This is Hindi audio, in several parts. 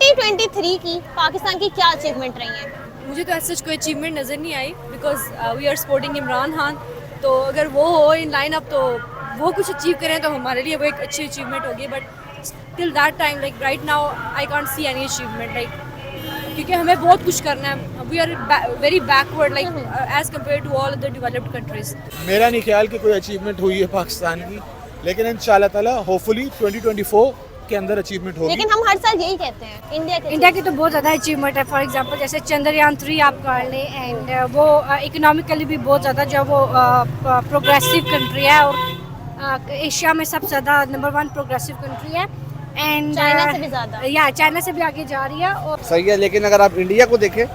2023 की पाकिस्तान की क्या अचीवमेंट रही है? मुझे तो ऐसा कोई अचीवमेंट नज़र नहीं आई because we are supporting Imran Khan. तो अगर वो हो इन लाइन अप तो वो कुछ अचीव करें तो हमारे लिए वो एक अच्छी अचीवमेंट होगी। But till that time like right now I can't see any achievement like, क्योंकि हमें बहुत कुछ करना है। We are very backward like as compare to all other developed countries. मेरा नहीं ख्याल कि कोई अचीवमेंट हुई है पाकिस्तान की, लेकिन इंशाल्लाह ताला होपफुली 2024 के अंदर अचीवमेंट होगी। लेकिन हम हर साल यही कहते हैं इंडिया की तो बहुत ज़्यादा अचीवमेंट है। फॉर एग्जांपल जैसे चंद्रयान 3 आप कर लें, एंड वो इकोनॉमिकली भी बहुत ज़्यादा जो वो प्रोग्रेसिव कंट्री है और एशिया में सबसे ज़्यादा नंबर 1 प्रोग्रेसिव कंट्री है। एंड चाइना से भी ज्यादा। या चाइना से भी आगे जा रही है। और सही है, लेकिन अगर आप इंडिया को देखें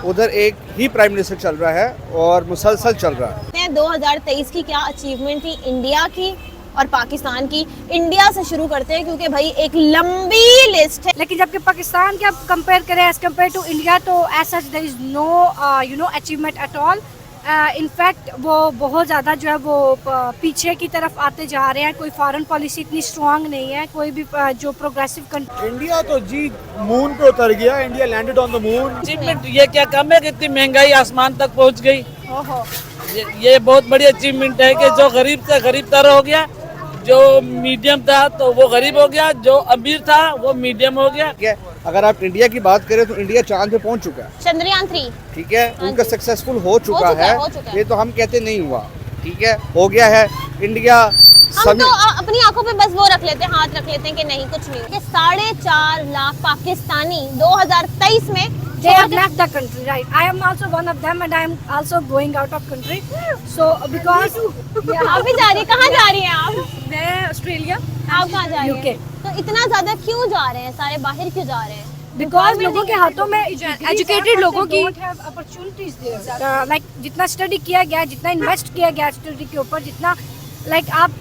उधर एक ही प्राइम मिनिस्टर चल रहा है और मुसलसल चल रहा है। 2023 की क्या अचीवमेंट थी इंडिया की और पाकिस्तान की? इंडिया से शुरू करते हैं क्योंकि भाई एक लंबी लिस्ट है। लेकिन जबकि पाकिस्तान के आप कंपेयर करें एज कम्पेयर टू इंडिया तो as such there is no achievement at all. In fact वो बहुत ज़्यादा जो है वो पीछे की तरफ आते जा रहे हैं। कोई फॉरेन पॉलिसी इतनी स्ट्रांग नहीं है, कोई भी जो प्रोग्रेसिव कंट्री। इंडिया तो जी मून पे उतर गया, India landed on the moon. Achievement ये क्या कम है कि इतनी महंगाई आसमान तक पहुंच गई। ये बहुत बड़ी अचीवमेंट है कि जो गरीब से गरीब तर हो गया, जो मीडियम था तो वो गरीब हो गया, जो अमीर था वो मीडियम हो गया। ठीक है, अगर आप इंडिया की बात करें तो इंडिया चांद पे पहुंच चुका है। चंद्रयान 3 ठीक है, उनका सक्सेसफुल हो चुका है। ये तो हम कहते नहीं हुआ, ठीक है, हो गया है। इंडिया हम तो अपनी आंखों पे बस वो रख लेते हैं, हाथ रख लेते हैं कि नहीं कुछ नहीं। कि 4.5 लाख पाकिस्तानी 2023 में They have left the country, right? I am also one of them, and I am also going out of country. So because आप भी जा रही है, कहाँ जा रही हैं आप? मैं ऑस्ट्रेलिया। आप कहाँ जा रही UK. हैं? तो इतना ज्यादा क्यों जा रहे हैं सारे, बाहर क्यों जा रहे हैं? बिकॉज लोगों के हाथों में एजुकेटेड लोगों की अपॉर्चुनिटीज लाइक जितना स्टडी किया गया, जितना इन्वेस्ट किया गया स्टडी के ऊपर, जितना लाइक आप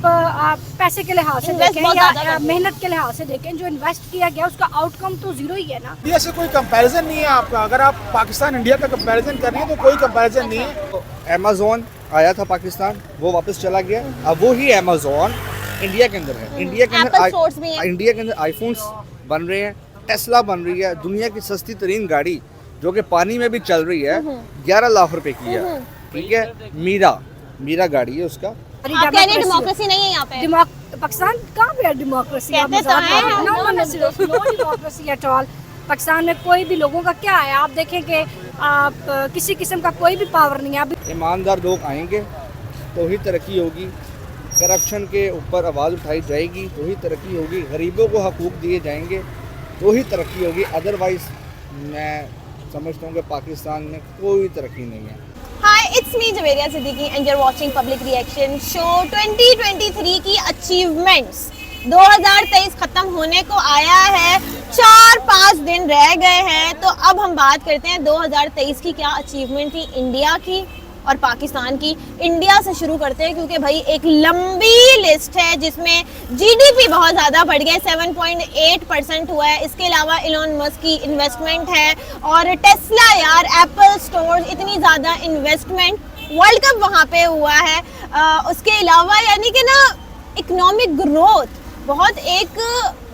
पैसे के लिहाज से Invest देखें बहुत या ज़्यादा करते मेहनत के लिहाज से देखें, जो इन्वेस्ट किया गया उसका आउटकम तो जीरो ही है ना। इंडिया से कोई कंपैरिजन नहीं है आपका। अगर आप पाकिस्तान इंडिया का कंपैरिजन कर रही है तो कोई कंपैरिजन नहीं है। अमेज़न आया था पाकिस्तान, वो वापस चला गया। अब वो ही अमेज़न इंडिया के अंदर है। इंडिया के Apple stores भी हैं। अंदर इंडिया के अंदर आईफोन्स बन रहे हैं, टेस्ला बन रही है, दुनिया की सस्ती तरीन गाड़ी जो कि पानी में भी चल रही है 11 लाख रुपए की है। ठीक है, मीरा गाड़ी है उसका। आप कह रही हैं डेमोक्रेसी नहीं है यहाँ पे? पाकिस्तान कहाँ पे है डेमोक्रेसी? कहते तो हैं हम। No democracy at all. Pakistan में कोई भी लोगों का क्या है, आप देखें कि आप किसी किस्म का कोई भी पावर नहीं है। अभी ईमानदार लोग आएंगे तो ही तरक्की होगी, करप्शन के ऊपर आवाज़ उठाई जाएगी तो ही तरक्की होगी, गरीबों को हकूक़ दिए जाएंगे तो ही तरक्की होगी। अदरवाइज़ मैं समझता हूँ कि पाकिस्तान में कोई तरक्की नहीं है। Hi, it's me Javeria Siddiqui and you are watching public reaction show. 2023 की अचीवमेंट्स 2023 खत्म होने को आया है, 4-5 दिन रह गए हैं। तो अब हम बात करते हैं 2023 की क्या अचीवमेंट थी इंडिया की और पाकिस्तान की। इंडिया से शुरू करते हैं क्योंकि भाई एक लंबी लिस्ट है जिसमें जीडीपी बहुत ज़्यादा बढ़ गया, 7.8% हुआ है। इसके अलावा इलॉन मस्क की इन्वेस्टमेंट है और टेस्ला यार, एप्पल स्टोर, इतनी ज़्यादा इन्वेस्टमेंट, वर्ल्ड कप वहाँ पे हुआ है। उसके अलावा यानी कि ना इकोनॉमिक ग्रोथ बहुत एक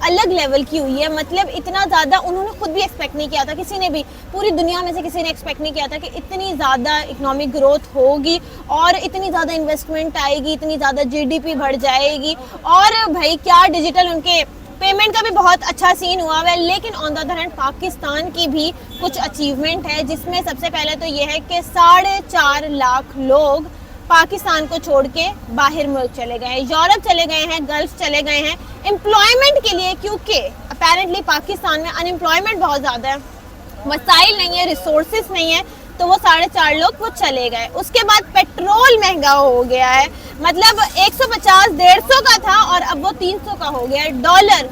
अलग लेवल की हुई है। मतलब इतना ज़्यादा उन्होंने खुद भी एक्सपेक्ट नहीं किया था, किसी ने भी, पूरी दुनिया में से किसी ने एक्सपेक्ट नहीं किया था कि इतनी ज़्यादा इकोनॉमिक ग्रोथ होगी और इतनी ज़्यादा इन्वेस्टमेंट आएगी, इतनी ज़्यादा जीडीपी बढ़ जाएगी। और भाई क्या डिजिटल उनके पेमेंट का भी बहुत अच्छा सीन हुआ है। लेकिन on the other hand Pakistan की भी कुछ अचीवमेंट है, जिसमें सबसे पहले तो ये है कि 4.5 लाख लोग पाकिस्तान को छोड़ के बाहर मुल्क चले गए हैं, यूरोप चले गए हैं, गल्फ चले गए हैं एम्प्लॉयमेंट के लिए, क्योंकि अपेरेंटली पाकिस्तान में अनएम्प्लॉयमेंट बहुत ज़्यादा है, वसाइल नहीं है, रिसोर्सेज नहीं है, तो वो 4.5 लोग वो चले गए। उसके बाद पेट्रोल महंगा हो गया है, मतलब 150-150 का था और अब वो 300 का हो गया है। डॉलर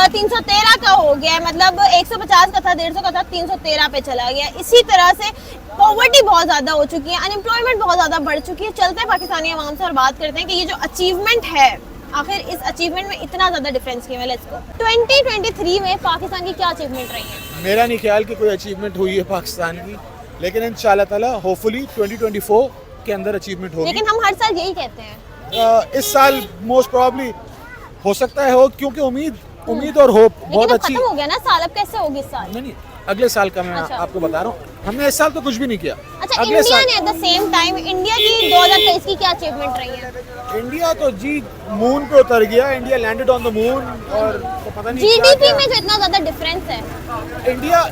313 का हो गया है, मतलब 150 का था, 150 का था, 313 पे चला गया। इसी तरह से पॉवर्टी बहुत ज़्यादा हो चुकी है, अनएम्प्लॉयमेंट बहुत ज़्यादा बढ़ चुकी है। चलते हैं पाकिस्तानी अवाम से और बात करते हैं कि ये जो अचीवमेंट है, आखिर इस अचीवमेंट में इतना ज़्यादा डिफरेंस क्यों है। Let's go. 2023 में पाकिस्तान की क्या अचीवमेंट रही है? मेरा नहीं ख्याल कि कोई अचीवमेंट हुई है पाकिस्तान की, लेकिन इंशाल्लाह ताला होपफुली 2024 के अंदर अचीवमेंट होगी। लेकिन हम हर साल यही कहते हैं। इस साल मोस्ट प्रॉब्ली हो सकता है हो, क्योंकि उम्मीद और होप लेकिन बहुत अब अच्छी। खत्म हो गया ना साल, अब कैसे होगी इस साल? नहीं, अगले साल का मैं अच्छा। आपको बता रहा हूँ, हमने इस साल तो कुछ भी नहीं किया। अच्छा, अगले इंडिया साल ने at the same time India की 2023 की क्या अचीवमेंट रही है? इंडिया तो जी मून पे उतर गया, India landed on the moon, और तो पता नहीं क्या जीडीपी क्या। में जो इतना ज्यादा डिफरेंस है।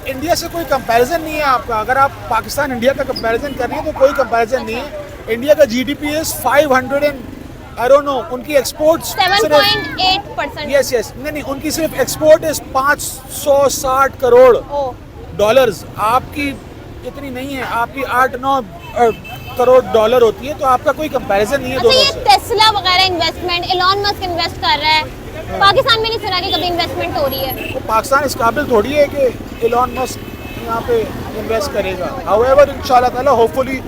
इंडिया से कोई कंपैरिजन नहीं है आपका। अगर आप पाकिस्तान इंडिया का कंपैरिजन कर रही है तो कोई कंपैरिजन नहीं है। इंडिया का GDP is 500 and I don't know, उनकी एक्सपोर्ट्स 7.8%। यस नहीं, उनकी सिर्फ export is 560 crore oh, dollars. आपकी इतनी नहीं है, आपकी 8-9 करोड़ डॉलर होती है, तो आपका कोई कंपैरिजन नहीं है अच्छा, दोनों ये से। टेस्ला वगैरह इन्वेस्टमेंट, एलॉन मस्क इन्वेस्ट कर रहा है, पाकिस्तान में नहीं सुना कि कभी इन्वेस्टमेंट हो रही है। तो पाकिस्तान इस काबिल थोड़ी है कि एलॉन मस्क यहाँ पे इन्वेस्ट करेगा। हाउएवर इंशाल्लाह ताला होपफुली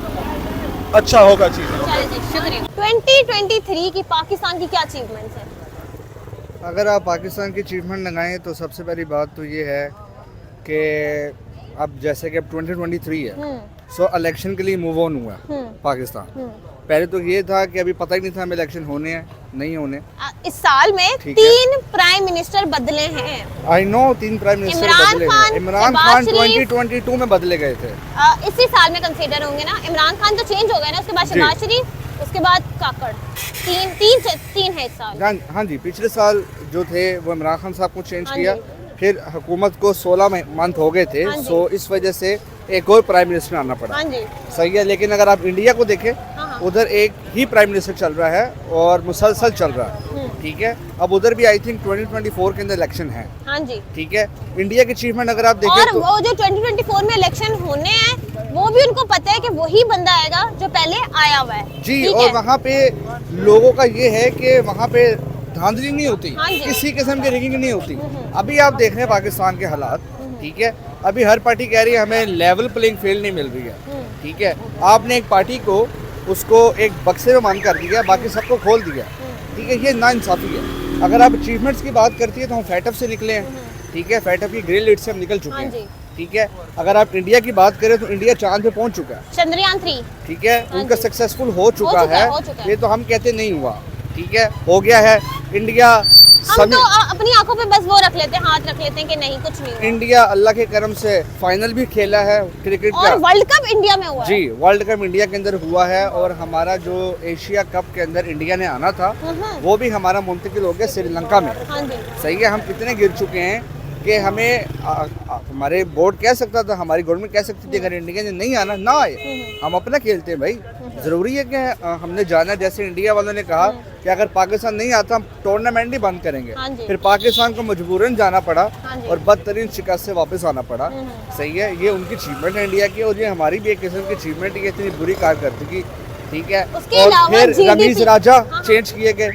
अच्छा होगा चीज़ें। चलिए जी, शुक्रिया। 2023 की पाकिस्तान की क्या अचीवमेंट्स है? अगर आप पाकिस्तान की अचीवमेंट लगाएं तो सबसे पहली बात तो ये है कि अब जैसे कि अब 2023 है, सो इलेक्शन के लिए मूव ऑन हुआ है पाकिस्तान। पहले तो ये था कि अभी पता ही नहीं था हमें इलेक्शन होने हैं नहीं होने। इस साल में ठीक है। 3 प्राइम मिनिस्टर बदले हैं। I know 3 prime minister Imran बदले खान, हैं। इमरान शहबाज खान शरीफ, 2022 में बदले गए थे। इसी साल में कंसीडर होंगे ना। इमरान खान तो चेंज हो गए ना, उसके बाद जी। शहबाज शरीफ, उसके बाद काकड़। तीन है इस साल। हाँ जी, पिछले साल जो थे वो इमरान खान साहब को चेंज हाँ किया, जी। फिर हुकूमत को 16 मंथ हो गए थे, हाँ जी। सो इस वजह से एक और प्राइम मिनिस्टर आना पड़ा। हाँ जी, सही है, लेकिन अगर आप इंडिया को देखें हाँ। उधर एक ही प्राइम मिनिस्टर चल रहा है और मुसलसल चल रहा है। ठीक है, अब उधर भी आई थिंक 2024 के अंदर इलेक्शन है। हाँ जी। ठीक है, इंडिया की अचीवमेंट अगर आप और देखें तो वो जो 2024 में इलेक्शन होने हैं, वो भी उनको पता है कि वही बंदा आएगा जो पहले आया हुआ है। जी, ठीक और है? वहाँ पे लोगों का ये है कि वहाँ पे धांधली नहीं होती, हाँ जी। किसी किस्म की रिगिंग नहीं होती। अभी आप देख रहे हैं पाकिस्तान के हालात, ठीक है, अभी हर पार्टी कह रही है हमें लेवल प्लेइंग फील्ड नहीं मिल रही है। ठीक है, आपने एक पार्टी को उसको एक बक्से में बंद कर दिया, बाकी सबको खोल दिया। ठीक है, ये नाइंसाफ़ी है। अगर आप अचीवमेंट्स की बात करती है तो हम फैटअप से निकले हैं। ठीक है, फैटअप की ग्रे लिस्ट से हम निकल चुके हाँ जी। हैं। ठीक है, अगर आप इंडिया की बात करें तो इंडिया चांद पे पहुंच चुका है। चंद्रयान 3। ठीक है, हाँ उनका जी। सक्सेसफुल हो चुका हो है, चुका है। ये तो हम कहते नहीं हुआ। ठीक है, हो गया है। इंडिया हम तो अपनी आंखों पे बस वो रख लेते हैं, हाथ रख लेते हैं कि नहीं कुछ नहीं हुआ। इंडिया अल्लाह के करम से फाइनल भी खेला है क्रिकेट और का। वर्ल्ड कप इंडिया में हुआ है। जी, वर्ल्ड कप इंडिया के अंदर हुआ है, और हमारा जो एशिया कप के अंदर इंडिया ने आना था वो भी हमारा मुंतकिल हो गया श्रीलंका में। हाँ जी। सही है, हम इतने गिर चुके हैं कि हमें हमारे बोर्ड कह सकता था, हमारी गवर्नमेंट कह सकती थी अगर इंडिया ने नहीं आना ना आए, हम अपना खेलते हैं भाई। ज़रूरी है कि हमने जाना, जैसे इंडिया वालों ने कहा कि अगर पाकिस्तान नहीं आता हम टूर्नामेंट ही बंद करेंगे। हाँ जी। फिर पाकिस्तान को मजबूरन जाना पड़ा हाँ जी। और बदतरीन शिकस्त से वापस आना पड़ा। सही है, ये उनकी अचीवमेंट है इंडिया की, और ये हमारी भी एक किस्म की अचीवमेंट है, इतनी बुरी कारकर्दगी। ठीक है, उसके और अलावा फिर GDP रमीज राजा हाँ। चेंज किए गए।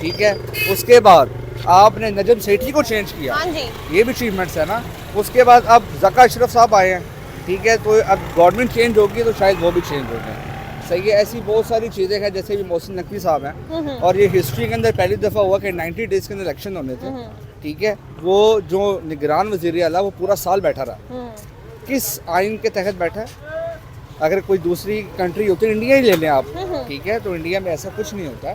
ठीक है, उसके बाद आपने नजम सेठी को चेंज किया, हाँ जी। ये भी अचीवमेंट्स है ना। उसके बाद अब ज़का अशरफ साहब आए हैं। ठीक है, तो अब गवर्नमेंट चेंज होगी तो शायद वो भी चेंज हो जाए। सही है, ऐसी बहुत सारी चीज़ें हैं, जैसे भी मोहसिन नकवी साहब हैं, और ये हिस्ट्री के अंदर पहली दफ़ा हुआ कि 90 डेज़ के अंदर इलेक्शन होने थे। ठीक है, वो जो निगरान वज़ीर आला वो पूरा साल बैठा रहा। किस आइन के तहत बैठा है? अगर कोई दूसरी कंट्री होती है, इंडिया ही ले लें आप, ठीक है, तो इंडिया में ऐसा कुछ नहीं होता।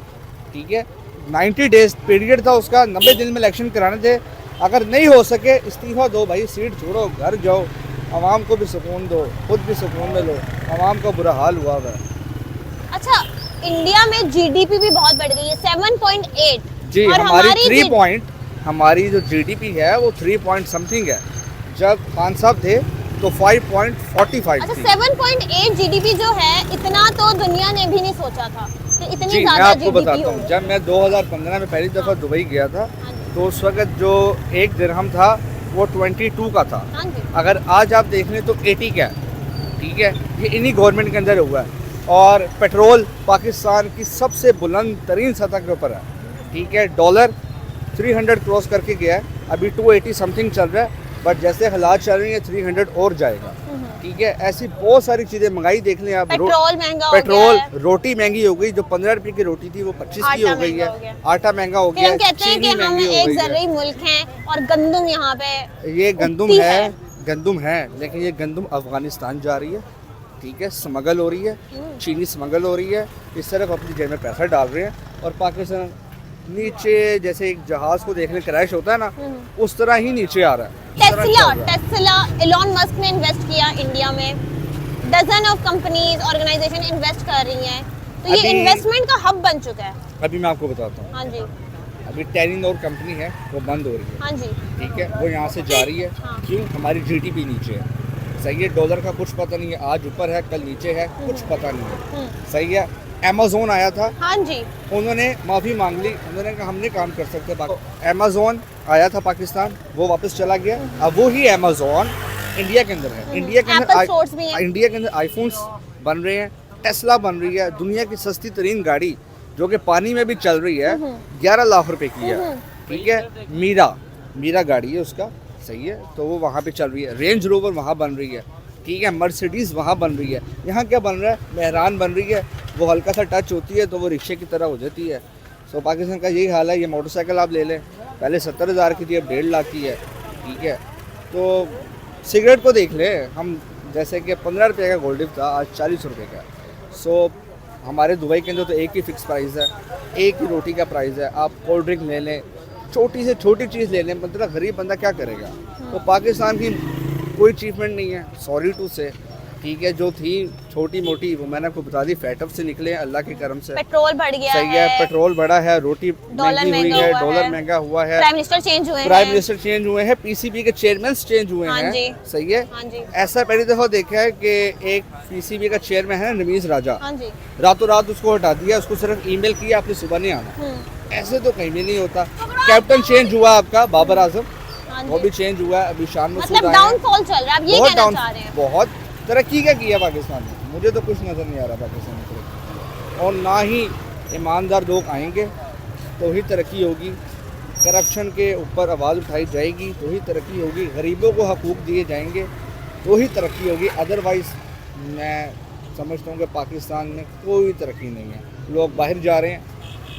ठीक है, 90 डेज पीरियड था उसका, 90 दिन में इलेक्शन कराने थे। अगर नहीं हो सके इस्तीफा दो भाई, सीट छोड़ो, घर जाओ, आवाम को भी सुकून दो, खुद भी सुकून में लो। आवाम का बुरा हाल हुआ है। अच्छा, इंडिया में जीडीपी भी बहुत बढ़ गई है, 7.8। जी, और हमारी 3 जी- पॉइंट, हमारी जो जीडीपी है वो 3 पॉइंट समथिंग है। जब खान साहब थे तो 5.45 अच्छा, थी। 7.8 जीडीपी जो है, इतना तो दुनिया ने भी नहीं सोचा था कि इतनी जी, मैं ज्यादा आपको जीडीपी बताता हूँ, होगी। जब मैं 2015 में पहली दफ़ा दुबई गया था हाँ जी। तो उस वक्त जो एक दिरहम था वो 22 का था। हाँ जी। अगर आज आप देख लें तो 80 का है। ठीक है, ये इन्हीं गवर्नमेंट के अंदर हुआ है। और पेट्रोल पाकिस्तान की सबसे बुलंद तरीन सतह के ऊपर है। ठीक है, डॉलर 300 क्रॉस करके गया है, अभी 280 समथिंग चल रहा है, बट जैसे हालात चल रहे हैं 300 और जाएगा। ठीक है, ऐसी बहुत सारी चीज़ें महंगाई देख लें आप। पेट्रोल महंगा हो पेट्रोल, गया है। रोटी महंगी हो गई, जो 15 रुपए की रोटी थी वो 25 की आटा हो गई महंगा है। हो गया। आटा महंगा हो फिर गया हम है, कहते हैं कि चीनी हम महंगी हो एक गई है। जर्री मुल्क हैं और गंदम यहाँ पे ये गंदम उगती है, गंदम है, लेकिन ये गंदम अफगानिस्तान जा रही है। ठीक है, स्मगल हो रही है, चीनी स्मगल हो रही है, इस तरफ अपनी जेब में पैसा डाल रहे हैं, और पाकिस्तान नीचे जैसे एक जहाज को देखने क्रैश होता है ना, उस तरह ही नीचे आ रहा है। टेस्ला एलॉन मस्क ने इन्वेस्ट किया इंडिया में, dozen of companies organization invest कर रही हैं, तो ये अभी- इन्वेस्टमेंट का हब बन चुका है। अभी मैं आपको बताता हूँ, हाँ जी, अभी टेलीनॉर कंपनी है वो बंद हो रही है, हाँ जी, ठीक है, वो यहाँ से जा रही है। हाँ। क्यों? हमारी जीडीपी नीचे है, सही है। डॉलर का कुछ पता नहीं है, आज ऊपर है कल नीचे है, कुछ पता नहीं है, सही है। अमेज़न आया था, हाँ जी, उन्होंने माफ़ी मांग ली, उन्होंने कहा हमने काम कर सकते हैं। अमेज़न आया था पाकिस्तान, वो वापस चला गया। अब वो ही अमेज़न इंडिया के अंदर है। इंडिया के Apple stores भी हैं। अंदर इंडिया के अंदर आईफोन्स बन रहे हैं, टेस्ला बन रही है, दुनिया की सस्ती तरीन गाड़ी जो कि पानी में भी चल रही है, 11 लाख रुपए की है, ठीक है। मीरा गाड़ी है उसका, सही है, तो वो वहाँ पे चल रही है। रेंज रोवर वहाँ बन रही है, ठीक है। मर्सिडीज़ वहाँ बन रही है। यहाँ क्या बन रहा है? मेहरान बन रही है, वो हल्का सा टच होती है तो वो रिक्शे की तरह हो जाती है। सो पाकिस्तान का यही हाल है। ये मोटरसाइकिल आप ले लें, पहले 70,000 की थी, अब 1.5 लाख की है, ठीक है। तो सिगरेट को देख लें हम, जैसे कि 15 रुपये का गोल्ड डिप था, आज 40 रुपये का। सो हमारे दुबई के अंदर तो एक ही फिक्स प्राइस है, एक ही रोटी का प्राइस है। आप कोल्ड ड्रिंक ले लें, छोटी से छोटी चीज़ ले लें, मतलब गरीब बंदा क्या करेगा? तो पाकिस्तान की कोई अचीवमेंट नहीं है, सॉरी टू से, ठीक है। जो थी छोटी मोटी वो मैंने आपको बता दी, फैटअप से निकले हैं अल्लाह के करम से, पेट्रोल बढ़ गया सही है। पेट्रोल बढ़ा है, रोटी डॉलर महंगी हुई महंगा है, हुआ डॉलर है, महंगा हुआ है, प्राइम मिनिस्टर चेंज हुए प्राइम हैं, मिनिस्टर चेंज हुए हैं, पीसीबी के चेयरमैन चेंज हुए हाँ जी, हैं, सही है। हाँ जी, ऐसा पहली दफ़ा देखा है कि एक पीसीबी का चेयरमैन है नमीज राजा, हाँ जी, रातों रात उसको हटा दिया, उसको सिर्फ ईमेल किया आपने सुबह नहीं आना। ऐसे तो कहीं भी नहीं होता। कैप्टन चेंज हुआ आपका बाबर आजम, हाँ वो जी। भी चेंज हुआ है, अभी शान मसूद मतलब आए हैं। डाउनफॉल चल रहा है, आप ये बहुत कहना डाउन, चाह रहे हैं? बहुत तरक्की क्या किया पाकिस्तान ने? मुझे तो कुछ नज़र नहीं आ रहा पाकिस्तान में तरक्की। और ना ही ईमानदार लोग आएंगे तो ही तरक्की होगी, करप्शन के ऊपर आवाज़ उठाई जाएगी तो ही तरक्की होगी, गरीबों को हकूक़ दिए जाएंगे तो ही तरक्की होगी। अदरवाइज़ मैं समझता हूँ कि पाकिस्तान में कोई तरक्की नहीं है। लोग बाहर जा रहे हैं,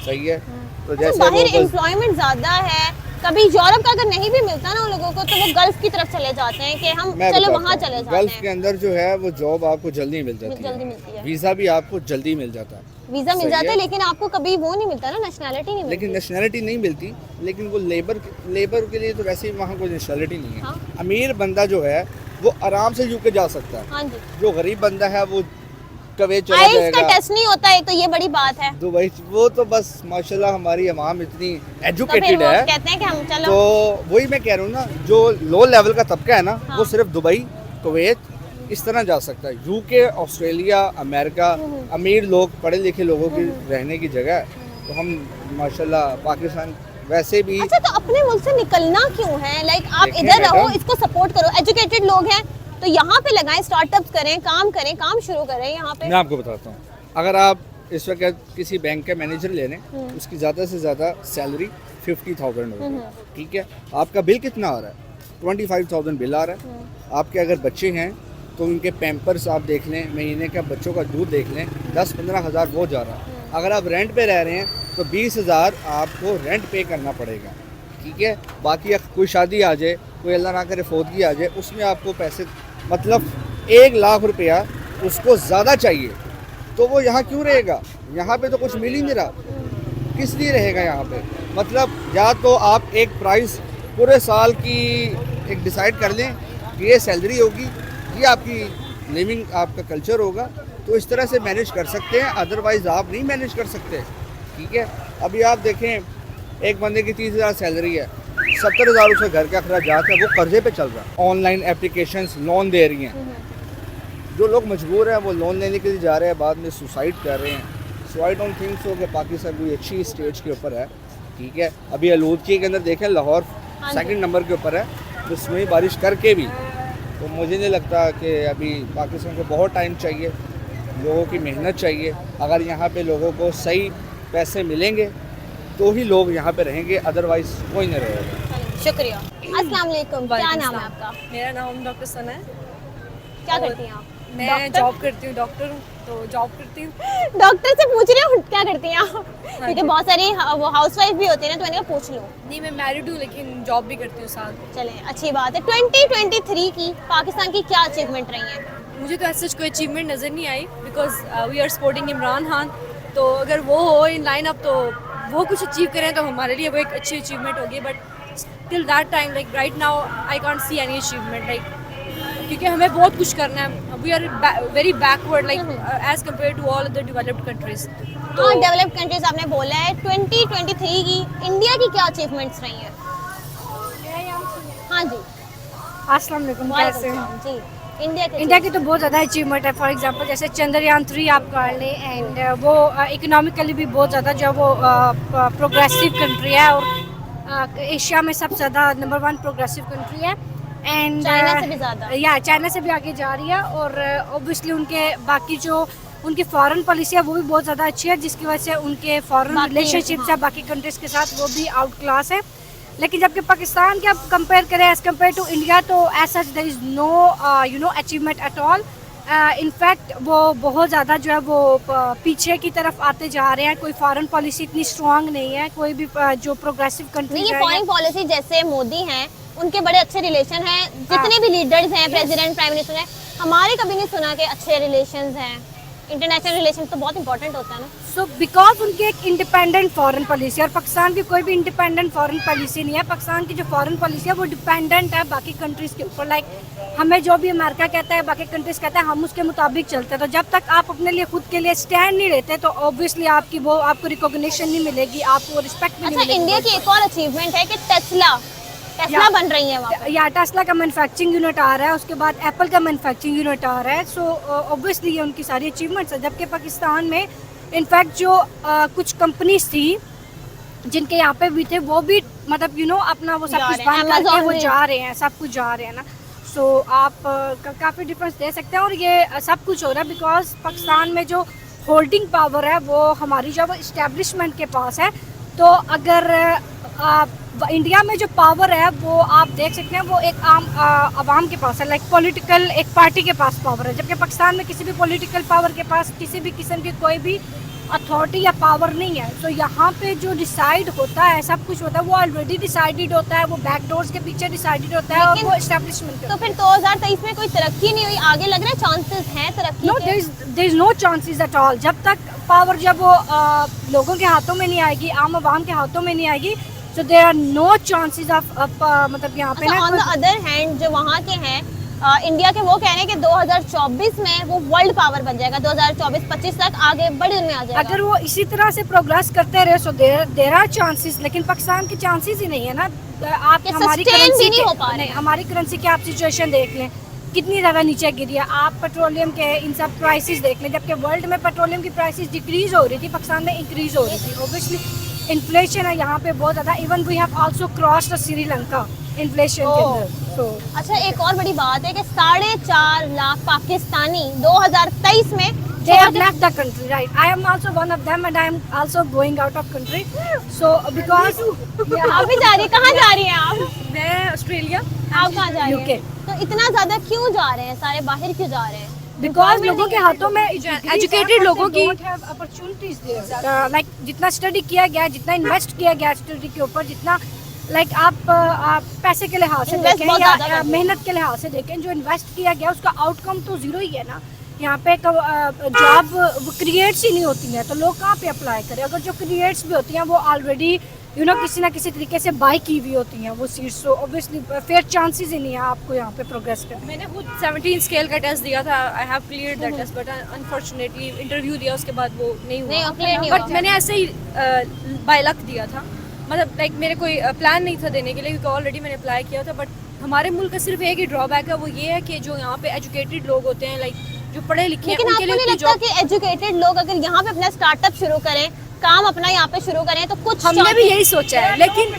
सही है, तो अच्छा, जैसे बाहर वो बस- एम्प्लॉयमेंट ज्यादा है, कभी यूरोप का अगर नहीं भी मिलता ना उन लोगों को, तो वो गल्फ की तरफ चले जाते हैं कि हम मैं चलो बताता वहाँ हूँ, चले जाते गल्फ के हैं, अंदर जो है वो जॉब आपको जल्दी मिल जाती जल्दी है, मिलती है, वीज़ा भी आपको जल्दी मिल जाता है, वीजा मिल सही जाता है, है। लेकिन आपको कभी वो नहीं मिलता ना, नेशनैलिटी नहीं लेकिन मिलती। नेशनैलिटी नहीं मिलती। लेकिन वो लेबर के लिए तो वैसे ही वहाँ कोई नेशनैलिटी नहीं है। हाँ। अमीर बंदा जो है वो आराम से यूके जा सकता है, हाँ जी, जो गरीब बंदा है वो कवे चला आइल्स का जाएगा टेस्ट नहीं होता है, तो ये बड़ी बात है। दुबई। वो तो बस माशाल्लाह हमारी अवाम इतनी तो फिर एजुकेटेड वो है, कहते हैं कि हम चलो, तो वही मैं कह रहा हूँ ना, जो लो लेवल का तबका है ना, हाँ। वो सिर्फ दुबई, कुवैत इस तरह जा सकता है। यूके, ऑस्ट्रेलिया, अमेरिका, अमीर लोग, पढ़े लिखे लोगों की रहने की जगह है। तो हम माशाल्लाह पाकिस्तान वैसे भी अच्छा, तो अपने मुल्क से निकलना क्यों है? लाइक आप देखिए इधर रहो, मैडम, इसको सपोर्ट करो, एजुकेटेड लोग हैं तो यहाँ पे लगाएं, स्टार्टअप्स करें, काम शुरू करें यहाँ पे। मैं आपको बताता हूँ, अगर आप इस वक्त किसी बैंक का मैनेजर ले लें, उसकी ज़्यादा से ज़्यादा सैलरी 50,000 होगी, ठीक है। आपका बिल कितना आ रहा है? 25,000 बिल आ रहा है। आपके अगर बच्चे हैं तो उनके पैम्पर्स आप देख लें, महीने का बच्चों का दूध देख लें, 10-15 हज़ार वो जा रहा है। अगर आप रेंट पे रह रहे हैं तो 20,000 आपको रेंट पे करना पड़ेगा, ठीक है। बाकी अगर कोई शादी आ जाए, कोई अल्लाह ना करे फौतगी आ जाए, उसमें आपको पैसे, मतलब 1 लाख रुपया उसको ज़्यादा चाहिए, तो वो यहाँ क्यों रहेगा? यहाँ पे तो कुछ मिल ही नहीं रहा, किस लिए रहेगा यहाँ पे? मतलब या तो आप एक प्राइस पूरे साल की एक डिसाइड कर लें कि ये सैलरी होगी, ये आपकी लिविंग, आपका कल्चर होगा, तो इस तरह से मैनेज कर सकते हैं। अदरवाइज़ आप नहीं मैनेज कर सकते, ठीक है। अभी आप देखें, एक बंदे की 30,000 सैलरी है, 70,000 उसका घर का अखराजात है, वो कर्जे पे चल रहा है। ऑनलाइन एप्लीकेशंस लोन दे रही हैं, जो लोग मजबूर हैं वो लोन लेने के लिए जा रहे हैं, बाद में सुसाइड कर रहे हैं। सो आई डोंट थिंक सो कि पाकिस्तान कोई अच्छी स्टेज के ऊपर है, ठीक है। अभी आलूदगी के अंदर देखें, लाहौर सेकंड नंबर के ऊपर है, जिसमें बारिश करके भी, तो मुझे नहीं लगता कि अभी पाकिस्तान को बहुत टाइम चाहिए, लोगों की मेहनत चाहिए। अगर यहाँ पे लोगों को सही पैसे मिलेंगे तो ही लोग यहाँ पे रहेंगे, अदरवाइज़ कोई नहीं रहेगा। शुक्रिया। अस्सलाम वालेकुम, क्या नाम है आपका? मेरा नाम डॉक्टर सना है। क्या करती हैं आप? मैं डॉक्टर? जॉब करती हूँ, डॉक्टर हूँ, तो जॉब करती हूँ। डॉक्टर से पूछ रही हूँ क्या करती हैं आप, क्योंकि बहुत सारी वो हाउसवाइफ भी होती है ना, तो मैंने कहा पूछ लूँ। नहीं, मैं मैरिड हूँ लेकिन जॉब भी करती हूँ साथ। चलें, अच्छी बात है। 2023 की पाकिस्तान की क्या अचीवमेंट रही है? मुझे तो ऐसा कोई अचीवमेंट नज़र नहीं आई, because we are supporting Imran Khan, तो अगर वो हो इन लाइन अप तो वो कुछ अचीव करें तो हमारे लिए वो एक अच्छी अचीवमेंट होगी, but till that time like right now I can't see any achievement like, क्योंकि हमें बहुत कुछ करना है, we are very backward like as compare to all other developed countries. तो डेवलप्ड कंट्रीज आपने बोला है, 2023 की इंडिया की क्या अचीवमेंट्स रही हैं? हाँ जी, अस्सलाम वालेकुम, कैसे हैं? जी, इंडिया की तो बहुत ज़्यादा अचीवमेंट है। फॉर एग्जांपल जैसे चंद्रयान 3 आप कर लें, एंड वो इकोनॉमिकली भी बहुत ज़्यादा जो है वो प्रोग्रेसिव कंट्री है, और एशिया में सबसे ज़्यादा नंबर 1 प्रोग्रेसिव कंट्री है, एंड चाइना से भी ज़्यादा। या चाइना से भी आगे जा रही है। और ऑब्वियसली उनके बाकी जो उनकी फॉरेन पॉलिसी है वो भी बहुत ज़्यादा अच्छी है, जिसकी वजह से उनके फॉरेन बाकी- रिलेशनशिप्स है बाकी कंट्रीज़ के साथ वो भी आउट क्लास है। लेकिन जबकि पाकिस्तान के आप कंपेयर करें एज़ कम्पेयर टू इंडिया, तो as such there is no achievement at all. In fact वो बहुत ज़्यादा जो है वो पीछे की तरफ आते जा रहे हैं। कोई फॉरेन पॉलिसी इतनी स्ट्रांग नहीं है, कोई भी जो प्रोग्रेसिव कंट्री नहीं, ये फॉरेन पॉलिसी जैसे मोदी हैं उनके बड़े अच्छे रिलेशन हैं, जितने भी लीडर्स हैं, प्रेसिडेंट, प्राइम मिनिस्टर हैं, हमारे कभी नहीं सुना कि अच्छे रिलेशंस हैं। इंटरनेशनल रिलेशन तो बहुत इंपॉर्टेंट होता है ना। सो बिकॉज उनकी एक इंडिपेंडेंट फॉरेन पॉलिसी, और पाकिस्तान की कोई भी इंडिपेंडेंट फॉरेन पॉलिसी नहीं है। पाकिस्तान की जो फॉरेन पॉलिसी है वो डिपेंडेंट है बाकी कंट्रीज़ के ऊपर। लाइक हमें जो भी अमेरिका कहता है, बाकी कंट्रीज़ कहता है, हम उसके मुताबिक चलते हैं। तो जब तक आप अपने लिए खुद के लिए स्टैंड नहीं लेते तो ऑब्वियसली आपको रिकॉग्निशन नहीं मिलेगी, आपको रिस्पेक्ट भी नहीं अच्छा, मिलेगी। इंडिया की एक और अचीवमेंट है कि टेस्ला बन रही है वहाँ पे। या टेस्ला का मैन्युफैक्चरिंग यूनिट आ रहा है, उसके बाद एप्पल का मैन्युफैक्चरिंग यूनिट आ रहा है। सो ऑब्वियसली ये उनकी सारी अचीवमेंट्स है। जबकि पाकिस्तान में इनफैक्ट जो कुछ कंपनीज थी जिनके यहाँ पे भी थे, वो भी मतलब अपना वो सब जा कुछ रहे हैं, बंद करके Amazon वो भी। जा रहे हैं, सब कुछ जा रहे हैं ना। सो आप काफ़ी डिफरेंस दे सकते हैं। और ये सब कुछ हो रहा है बिकॉज पाकिस्तान में जो होल्डिंग पावर है वो हमारी जो इस्टेब्लिशमेंट के पास है। तो अगर इंडिया में जो पावर है वो आप देख सकते हैं वो एक आम आवाम के पास है, लाइक पॉलिटिकल एक पार्टी के पास पावर है। जबकि पाकिस्तान में किसी भी पॉलिटिकल पावर के पास किसी भी किस्म की कोई भी अथॉरिटी या पावर नहीं है। तो यहाँ पे जो डिसाइड होता है, सब कुछ होता है, वो ऑलरेडी डिसाइडेड होता है, वो बैक डोर्स के पीछे डिसाइडेड होता है, और लेकिन- वो एस्टेब्लिशमेंट तो फिर 2023 में कोई तरक्की नहीं हुई, आगे लग रहा है चांसेस हैं तरक्की नो, के? There is no chances at all. जब तक पावर जब वो लोगों के हाथों में नहीं आएगी, आम आवाम के हाथों में नहीं आएगी, so there are no chances of मतलब यहाँ पे अच्छा, ऑन द ना अदर हैंड जो वहाँ के हैं इंडिया के, वो कह रहे हैं कि 2024 में वो वर्ल्ड पावर बन जाएगा, 2024-25 तक आगे बड़ी दुनिया आ जाएगा। अगर वो इसी तरह से प्रोग्रेस करते रहे सो देयर आर चांसेस। लेकिन पाकिस्तान की चांसेस ही नहीं है ना। आप ये हमारी sustain भी करेंसी नहीं हो पा रहे नहीं, हैं। हमारी करेंसी की आप सिचुएशन देख लें, कितनी ज़्यादा नीचे गिरी है। आप पेट्रोलियम के इन सब प्राइसेस देख लें, जबकि वर्ल्ड में पेट्रोलियम की प्राइसेस डिक्रीज हो रही थी, पाकिस्तान में इंक्रीज हो रही थी। ऑब्वियसली इन्फ्लेशन है यहाँ पे बहुत ज़्यादा। Even we have also crossed Sri Lanka inflation के ओह। अंदर। तो अच्छा, एक और बड़ी बात है कि 4.5 लाख पाकिस्तानी 2023 में they have left the country, right? I am also one of them, and I am also going out of country. So because आप भी जा रही है, कहाँ जा रही हैं आप? मैं ऑस्ट्रेलिया। आप कहाँ जा रही UK. हैं? तो इतना ज्यादा क्यों जा रहे हैं, सारे बाहर क्यों जा रहे हैं? बिकॉज लोगों के हाथों में educated लोगों की- अपॉर्चुनिटीज लाइक जितना स्टडी किया गया, जितना इन्वेस्ट किया गया स्टडी के ऊपर, जितना लाइक आप पैसे के लिहाज से Invest देखें बहुत या ज़्यादा कर दिया। मेहनत के लिहाज से देखें, जो इन्वेस्ट किया गया उसका आउटकम तो जीरो ही है ना। यहाँ पे जॉब क्रिएट्स ही नहीं होती हैं, तो लोग कहाँ पे अप्लाई करें? अगर जो क्रिएट्स भी होती हैं वो ऑलरेडी किसी ना किसी तरीके से बाय की हुई होती हैं वो seats. So obviously fair chances ही नहीं है आपको यहाँ पे प्रोग्रेस करने। मैंने खुद 17 स्केल का टेस्ट दिया था, I have clear that test, but unfortunately interview दिया उसके बाद वो नहीं नहीं, हुआ। clear नहीं बट हुआ। मैंने ऐसे ही बाय लक दिया था, मतलब लाइक मेरे कोई प्लान नहीं था देने के लिए, क्योंकि ऑलरेडी मैंने अप्लाई किया था। बट हमारे मुल्क का सिर्फ एक ही ड्रॉबैक है, वो ये है कि जो यहाँ पे एजुकेटेड लोग होते हैं, लाइक जो पढ़े लिखे हैं, लेकिन उनके आपको लिए नहीं उतनी लगता जॉब। कि एजुकेटेड लोग अगर यहाँ पे अपना स्टार्टअप शुरू करें, काम अपना यहाँ पे शुरू करें, तो कुछ हमने भी यही सोचा है, लेकिन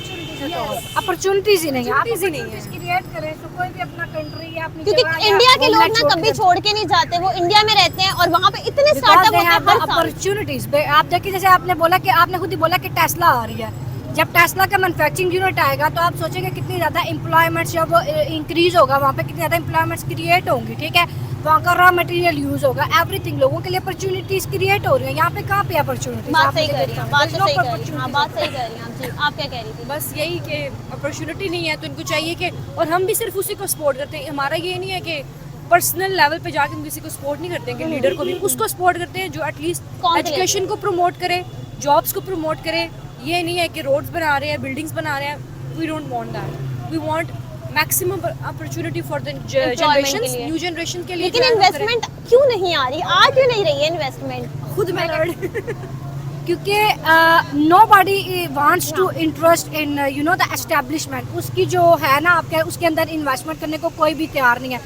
अपॉर्चुनिटीज ही नहीं है। आप Opportunities ही नहीं है। opportunities क्रिएट करें तो कोई भी अपना कंट्री या अपनी क्योंकि जगह या इंडिया के लोग homeland ना छोड़ कभी के- छोड़ के नहीं जाते, वो इंडिया में रहते हैं और वहाँ पे इतने Because स्टार्टअप they होते हैं have the हर साल। opportunities। आप देखिए, जैसे आपने बोला कि आपने खुद ही बोला कि टेस्ला आ रही है। जब टेस्ला का मैन्युफैक्चरिंग यूनिट आएगा तो आप सोचेंगे कितनी ज़्यादा एम्प्लॉयमेंट्स जब इंक्रीज होगा, वहाँ पे कितनी ज़्यादा एम्प्लॉयमेंट्स क्रिएट होंगी, ठीक है। वहाँ का रॉ मटेरियल यूज़ होगा, एवरीथिंग, लोगों के लिए अपॉर्चुनिटीज़ क्रिएट हो रही है। यहाँ पे कहाँ पे अपॉर्चुनिटीज़? बात सही कर रही हैं, बात तो सही कर रही हैं, हाँ, बात सही कर रही हैं आप जी। आप क्या कह रही थी? बस यही कि अपॉर्चुनिटी नहीं है, तो इनको चाहिए कि, और हम भी सिर्फ उसी को सपोर्ट करते हैं। हमारा ये नहीं है कि पर्सनल लेवल पे जाके हम किसी को सपोर्ट नहीं करते हैं, कि लीडर को भी उसको सपोर्ट करते हैं जो एटलीस्ट कौन से एजुकेशन को प्रमोट करे, जॉब्स को प्रमोट करे, ये नहीं है कि रोड्स बना रहे हैं, बिल्डिंग्स बना रहे हैं. We don't want that. We want maximum opportunity for the generation, लिए. न्यू जनरेशन के लिए. लेकिन जो है वो करें. इन्वेस्टमेंट क्यों नहीं आ रही? आ क्यों नहीं रही है इन्वेस्टमेंट? खुद मैं लड़ क्योंकि nobody wants to interest in you know the establishment. उसकी जो है ना आपके उसके अंदर इन्वेस्टमेंट करने को कोई भी तैयार नहीं है.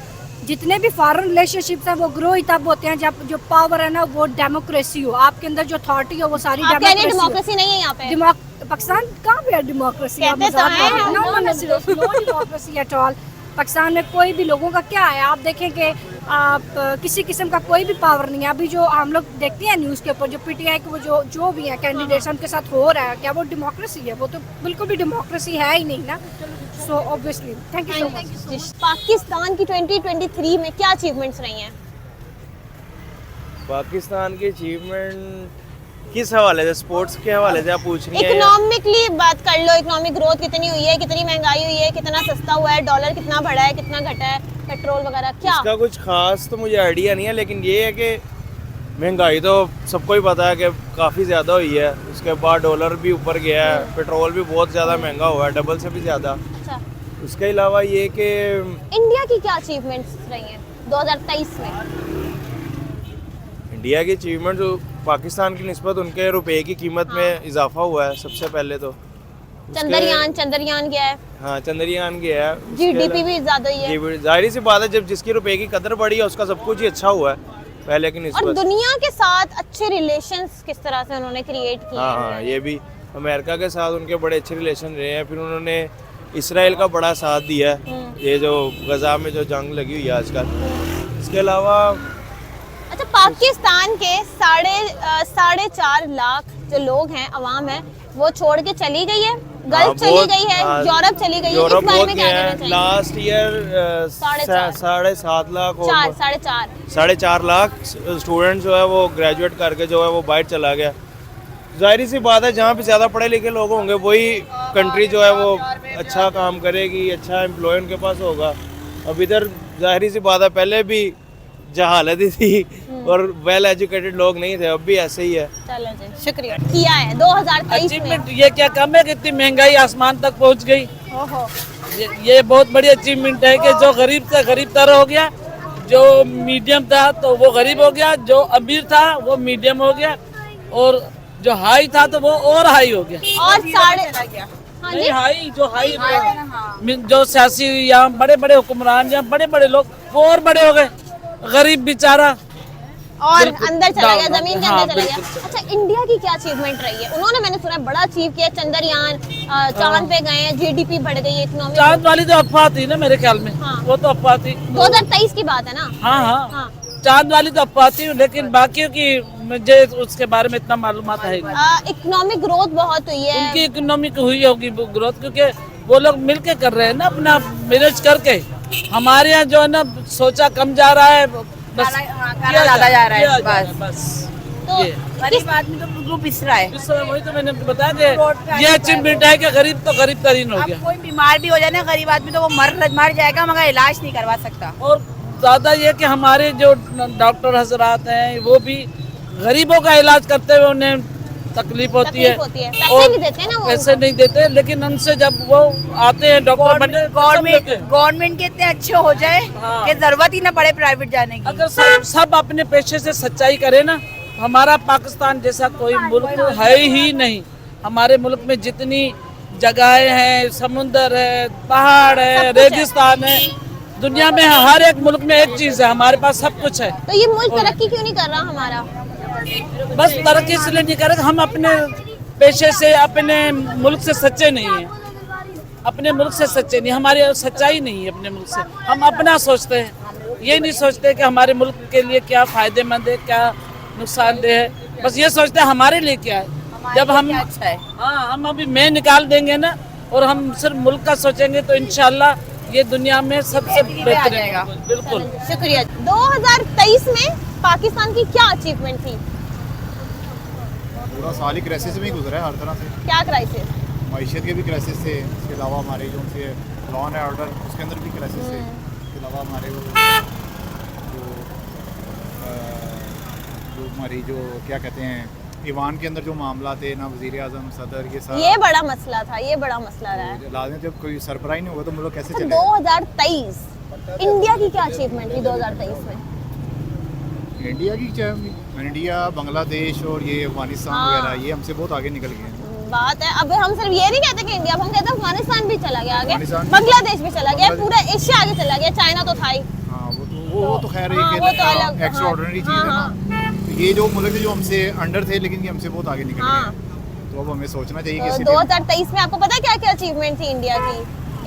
जितने भी फॉरेन रिलेशनशिप्स हैं वो ग्रो ही तब होते हैं जब जो पावर है ना वो डेमोक्रेसी हो, आपके अंदर जो अथॉरिटी हो वो सारी आप कह रहे हैं डेमोक्रेसी. डेमोक्रेसी नहीं है यहाँ पे? पाकिस्तान कहाँ पे है डेमोक्रेसी? कहते तो हैं, no democracy at all. Pakistan में कोई भी लोगों का क्या है, आप देखें कि आप किसी किस्म का कोई भी पावर नहीं है. अभी जो हम लोग देखते हैं न्यूज़ के ऊपर जो पीटीआई के वो जो भी है कैंडिडेट्स उनके साथ हो रहा है, क्या वो डेमोक्रेसी है? वो तो बिल्कुल भी डेमोक्रेसी है ही नहीं ना. So obviously thank you so much. Pakistan की 2023 में क्या अचीवमेंट्स रही हैं? पाकिस्तान की अचीवमेंट किस हवाले से, स्पोर्ट्स के हवाले से आप पूछ रही हैं? इकोनॉमिकली बात कर लो. इकोनॉमिक ग्रोथ कितनी हुई है, कितनी महंगाई हुई है, कितना सस्ता हुआ है, डॉलर कितना बढ़ा है, कितना घटा है, पेट्रोल वगैरह क्या? इसका कुछ खास तो मुझे आइडिया नहीं है, लेकिन ये है कि महंगाई तो सबको ही पता है कि काफ़ी ज़्यादा हुई है. उसके बाद डॉलर भी ऊपर गया है, पेट्रोल भी बहुत ज़्यादा महंगा हुआ है, डबल से भी ज़्यादा. अच्छा, उसके अलावा ये कि इंडिया की क्या अचीवमेंट्स रही हैं 2023 में? इंडिया की अचीवमेंट जो पाकिस्तान की निस्बत उनके रुपए की कीमत में इजाफा हुआ है सबसे पहले तो. चंद्रयान गया है, हाँ, चंद्रयान गया है. उसके जीडीपी भी ज्यादा हुई है. जी, जाहिर सी बात है जब जिसकी रुपए की कदर बढ़ी है उसका सब कुछ ही अच्छा हुआ है पहले की और निस्बत. दुनिया के साथ अच्छे रिलेशंस किस तरह से उन्होंने क्रिएट किए हाँ, हैं? ये भी अमेरिका के साथ उनके बड़े अच्छे रिलेशन रहे हैं. फिर उन्होंने इसराइल का बड़ा साथ दिया है, ये जो गजा में जो जंग लगी हुई है आजकल. इसके अलावा अच्छा, पाकिस्तान के साढ़े चार लाख जो लोग हैं, अवाम है, वो छोड़ के चली गई है, गल्फ चली गई है, यूरोप चली गई है. इस बारे में क्या कहना चाहिए? लास्ट ईयर 7.5 लाख और 4.5 लाख स्टूडेंट जो है वो ग्रेजुएट करके जो है वो बाहर चला गया. जाहिर सी बात है जहाँ पे ज़्यादा पढ़े लिखे लोग होंगे वही कंट्री जो है वो अच्छा काम करेगी, अच्छा एम्प्लॉय उनके पास होगा. अब इधर जाहिर सी बात है पहले भी जहालत ही थी और वेल एजुकेटेड लोग नहीं थे, अब भी ऐसे ही है. चलो जी, शुक्रिया. किया है 2023 में. अचीवमेंट ये क्या कम है कि इतनी महंगाई आसमान तक पहुंच गई. ओहो, ये बहुत बड़ी अचीवमेंट है कि जो गरीब से गरीब तर हो गया, जो मीडियम था तो वो गरीब हो गया, जो अमीर था वो मीडियम हो गया, और जो हाई था तो वो और हाई हो गया. और हाँ जी, नहीं, हाई जो सियासी यहाँ बड़े बड़े हुक्मरान यहाँ बड़े बड़े लोग वो और बड़े हो गए, गरीब बेचारा और अंदर चला गया, जमीन के हाँ, अंदर चला गया. अच्छा, इंडिया की क्या अचीवमेंट रही है? उन्होंने, मैंने सुना बड़ा अचीव किया, चंद्रयान, चांद पे गए हैं, जीडीपी बढ़ गई है, इकोनॉमी. चांद वाली तो अफवाह थी ना मेरे ख्याल में. हाँ. वो तो अफवाह थी. 2023 की बात है ना? हाँ हाँ, हाँ. चांद वाली तो अफवाह थी, लेकिन बाकियों की मुझे उसके बारे में इतना मालूमात है. इकोनॉमिक ग्रोथ बहुत हुई है. उनकी इकोनॉमिक हुई होगी ग्रोथ, क्योंकि वो लोग मिलके कर रहे हैं ना अपना मैनेज करके. हमारे यहाँ जो है ना सोचा कम जा रहा है, बस ज्यादा जा रहा है बस. तो ये गरीब आदमी तो बिल्कुल पिस रहा है. इस समय वही तो मैंने बताया कि ये अचीवमेंट है कि गरीब तो गरीब तरीन हो गया. अब कोई बीमार भी हो जाए ना गरीब आदमी तो वो मर जाएगा मगर इलाज नहीं करवा सकता. और ज़्यादा ये कि हमारे जो डॉक्टर हजरात हैं वो भी गरीबों का इलाज करते हुए उन्हें तकलीफ होती है. पैसे और नहीं देते ना वो. पैसे नहीं देते, लेकिन उनसे जब वो आते हैं डॉक्टर बनने, गवर्नमेंट के इतने अच्छे हो जाए हाँ. कि जरूरत ही ना पड़े प्राइवेट जाने की. अगर सब अपने पेशे से सच्चाई करे ना, हमारा पाकिस्तान जैसा कोई मुल्क है ही नहीं. हमारे मुल्क में जितनी जगहें हैं, समुंदर है, पहाड़ है, रेगिस्तान है, दुनिया में हर एक मुल्क में एक चीज है, हमारे पास सब कुछ है. तो ये मुल्क तरक्की क्यों नहीं कर रहा हमारा? बस तरक्की इसलिए नहीं कर रहे, हम अपने पेशे से, अपने मुल्क से सच्चे नहीं हैं. अपने मुल्क से सच्चे नहीं, हमारी सच्चाई नहीं है अपने मुल्क से. हम अपना सोचते हैं, ये नहीं सोचते कि हमारे मुल्क के लिए क्या फायदेमंद है, क्या नुकसानदेह है. बस ये सोचते हैं हमारे लिए क्या है. जब हम अच्छा है. हाँ, हम अभी मैं निकाल देंगे ना और हम सिर्फ मुल्क का सोचेंगे तो इंशाल्लाह ये दुनिया में सबसे बेहतर है. बिल्कुल. शुक्रिया. 2023 में पाकिस्तान की क्या अचीवमेंट थी? पूरा साल ही क्राइसिस में ही गुजरा है हर तरह से. क्या क्राइसिस? मईशत के भी क्राइसिस थे, इसके अलावा हमारे जो उनसे लॉ एंड ऑर्डर उसके अंदर भी क्राइसिस थे. इसके अलावा हमारे जो हमारी जो क्या कहते हैं ईवान के अंदर जो मामला थे ना, वज़ीर आज़म, सदर, ये सारा ये बड़ा मसला था, ये बड़ा मसला रहा है। लाजमी जब कोई सरबराही नहीं होगा तो मुल्क कैसे तो चलेगा? 2023 इंडिया की क्या अचीवमेंट थी 2023 में? इंडिया की इंडिया, बांग्लादेश और ये अफगानिस्तान हाँ। वगैरह ये हमसे बहुत आगे निकल गए हैं। बात है, अब हम सिर्फ ये नहीं कहते कि इंडिया, हम कहते हैं अफगानिस्तान भी चला गया आगे, अफगानिस्तान भी- बांग्लादेश भी चला गया, पूरा एशिया आगे चला गया, चाइना तो था ही। हाँ, वो तो खैर हाँ, वो तो अलग, एक एक्स्ट्रा ऑर्डिनरी चीज़ है ना। ये जो मुल्क थे जो हमसे अंडर थे, लेकिन ये हमसे बहुत आगे निकल हाँ। गए, तो अब हमें सोचना चाहिए कि तो इसीलिए 2023 में आपको पता है क्या क्या अचीवमेंट थी इंडिया की?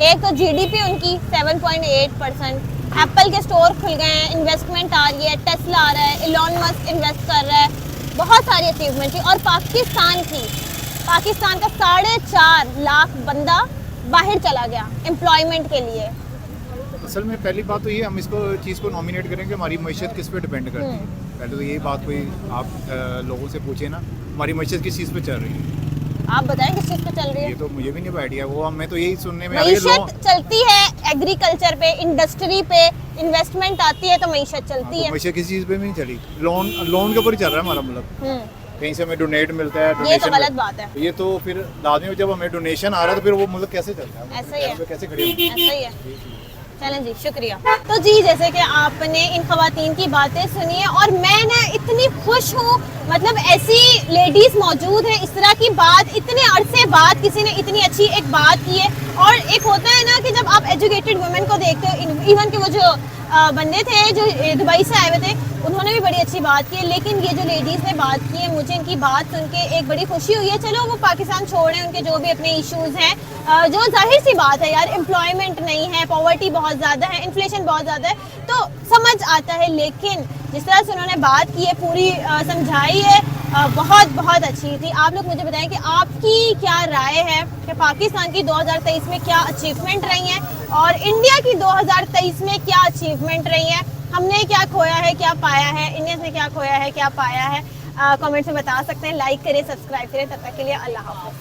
एक तो जीडीपी उनकी 7.8%, एप्पल के स्टोर खुल गए हैं, इन्वेस्टमेंट आ रही है, टेस्ला आ रहा है, इलॉन मस्क इन्वेस्ट कर रहा है, बहुत सारी अचीवमेंट थी। और पाकिस्तान की, पाकिस्तान का 4.5 लाख बंदा बाहर चला गया एम्प्लॉयमेंट के लिए। असल में पहली बात तो ये हम इसको चीज़ को नॉमिनेट करें कि हमारी मैशत किस पे डिपेंड करती है। पहले तो यही बात कोई आप लोगों से पूछे ना, हमारी मैशत किस चीज़ पे चल रही है। आप बताएं किस चीज़ पे चल रही है? ये तो मुझे भी नहीं आइडिया, वो मैं तो यही सुनने में आ रही है। मईशत चलती है एग्रीकल्चर पे, इंडस्ट्री पे, इन्वेस्टमेंट आती है तो मईशत चलती है। मैशत किसी चीज़ पे भी नहीं चली, लोन के ऊपर ही चल रहा है हमारा मुल्क। कहीं से हमें डोनेट मिलता है, ये तो डोनेशन गलत बात है। ये तो फिर लाजमी जब हमें डोनेशन आ रहा है तो फिर वो मुल्क कैसे चलता है? ऐसा ही है। पैरों पे कैसे खड़े होंगे? ऐसा ही है। चलें जी, शुक्रिया। तो जी, जैसे कि आपने इन खवातीन की बातें सुनी है और मैं ना इतनी खुश हूँ, मतलब ऐसी लेडीज मौजूद है, इस तरह की बात इतने अरसे बाद किसी ने इतनी अच्छी एक बात की है। और एक होता है ना कि जब आप एजुकेटेड वुमेन को देखते हो, इवन कि वो जो बंदे थे जो दुबई से आए हुए थे, उन्होंने भी बड़ी अच्छी बात की है, लेकिन ये जो लेडीज़ ने बात की है, मुझे इनकी बात सुन के एक बड़ी खुशी हुई है। चलो वो पाकिस्तान छोड़ें, उनके जो भी अपने इश्यूज़ हैं, जो जाहिर सी बात है यार, एम्प्लॉयमेंट नहीं है, पॉवर्टी बहुत ज़्यादा है, इन्फ्लेशन बहुत ज़्यादा है, तो समझ आता है। लेकिन जिस तरह से उन्होंने बात की है, पूरी समझाई है, बहुत बहुत अच्छी थी। आप लोग मुझे बताएं कि आपकी क्या राय है कि पाकिस्तान की 2023 में क्या अचीवमेंट रही हैं और इंडिया की 2023 में क्या अचीवमेंट रही है। हमने क्या खोया है, क्या पाया है, इंडिया ने क्या खोया है, क्या पाया है, कमेंट्स में बता सकते हैं। लाइक करें, सब्सक्राइब करें। तब तक के लिए अल्लाह हाफ़िज़।